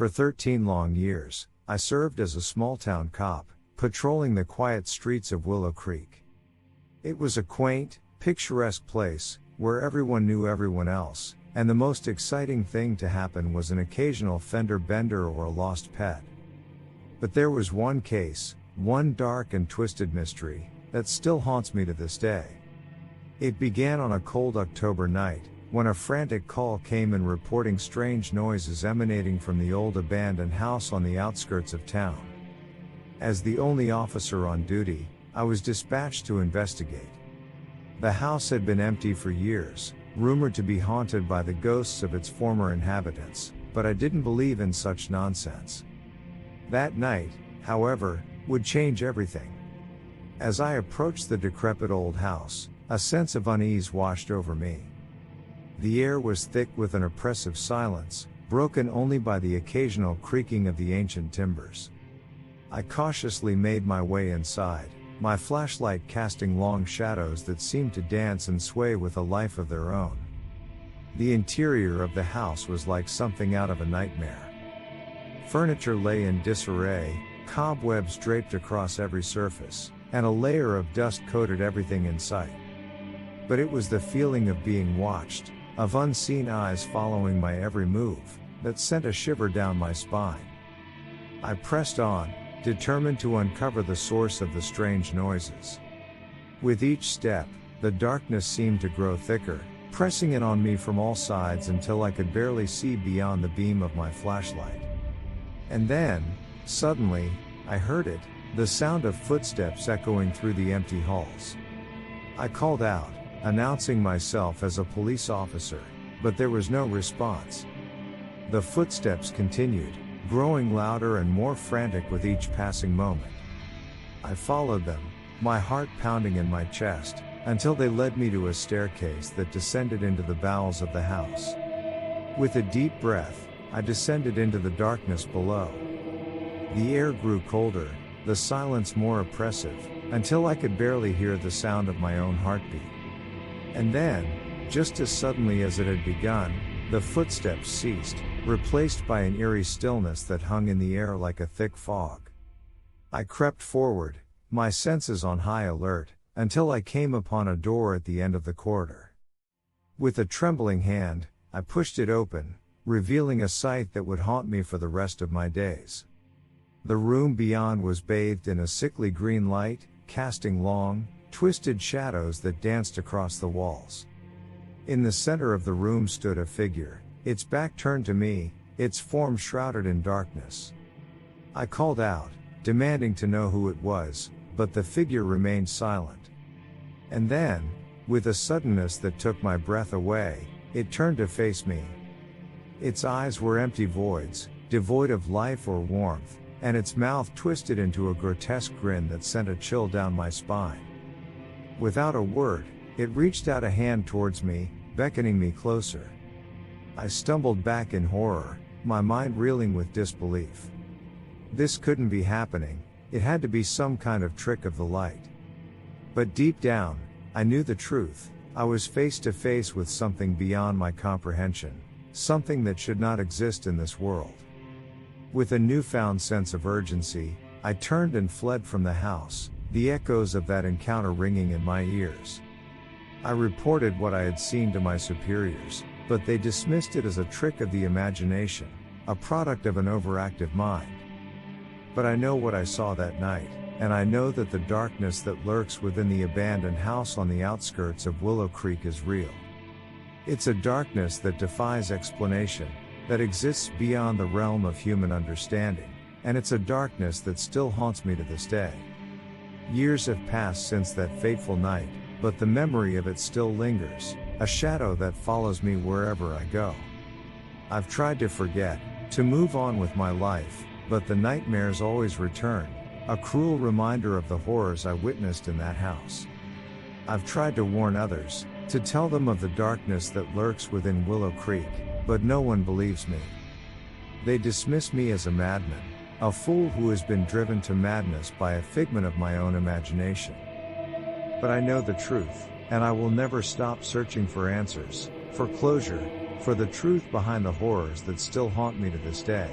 For 13 long years, I served as a small-town cop, patrolling the quiet streets of Willow Creek. It was a quaint, picturesque place, where everyone knew everyone else, and the most exciting thing to happen was an occasional fender bender or a lost pet. But there was one case, one dark and twisted mystery, that still haunts me to this day. It began on a cold October night, when a frantic call came in reporting strange noises emanating from the old abandoned house on the outskirts of town. As the only officer on duty, I was dispatched to investigate. The house had been empty for years, rumored to be haunted by the ghosts of its former inhabitants, but I didn't believe in such nonsense. That night, however, would change everything. As I approached the decrepit old house, a sense of unease washed over me. The air was thick with an oppressive silence, broken only by the occasional creaking of the ancient timbers. I cautiously made my way inside, my flashlight casting long shadows that seemed to dance and sway with a life of their own. The interior of the house was like something out of a nightmare. Furniture lay in disarray, cobwebs draped across every surface, and a layer of dust coated everything in sight. But it was the feeling of being watched, of unseen eyes following my every move, that sent a shiver down my spine. I pressed on, determined to uncover the source of the strange noises. With each step, the darkness seemed to grow thicker, pressing in on me from all sides until I could barely see beyond the beam of my flashlight. And then, suddenly, I heard it, the sound of footsteps echoing through the empty halls. I called out, announcing myself as a police officer, but there was no response. The footsteps continued, growing louder and more frantic with each passing moment. I followed them, my heart pounding in my chest, until they led me to a staircase that descended into the bowels of the house. With a deep breath, I descended into the darkness below. The air grew colder, the silence more oppressive, until I could barely hear the sound of my own heartbeat. And then, just as suddenly as it had begun, the footsteps ceased, replaced by an eerie stillness that hung in the air like a thick fog. I crept forward, my senses on high alert, until I came upon a door at the end of the corridor. With a trembling hand, I pushed it open, revealing a sight that would haunt me for the rest of my days. The room beyond was bathed in a sickly green light, casting long, twisted shadows that danced across the walls. In the center of the room stood a figure, its back turned to me, its form shrouded in darkness. I called out, demanding to know who it was, but the figure remained silent. And then, with a suddenness that took my breath away, it turned to face me. Its eyes were empty voids, devoid of life or warmth, and its mouth twisted into a grotesque grin that sent a chill down my spine. Without a word, it reached out a hand towards me, beckoning me closer. I stumbled back in horror, my mind reeling with disbelief. This couldn't be happening, it had to be some kind of trick of the light. But deep down, I knew the truth, I was face to face with something beyond my comprehension, something that should not exist in this world. With a newfound sense of urgency, I turned and fled from the house, the echoes of that encounter ringing in my ears. I reported what I had seen to my superiors, but they dismissed it as a trick of the imagination, a product of an overactive mind. But I know what I saw that night, and I know that the darkness that lurks within the abandoned house on the outskirts of Willow Creek is real. It's a darkness that defies explanation, that exists beyond the realm of human understanding, and it's a darkness that still haunts me to this day. Years have passed since that fateful night, but the memory of it still lingers, a shadow that follows me wherever I go. I've tried to forget, to move on with my life, but the nightmares always return, a cruel reminder of the horrors I witnessed in that house. I've tried to warn others, to tell them of the darkness that lurks within Willow Creek, but no one believes me. They dismiss me as a madman, a fool who has been driven to madness by a figment of my own imagination. But I know the truth, and I will never stop searching for answers, for closure, for the truth behind the horrors that still haunt me to this day.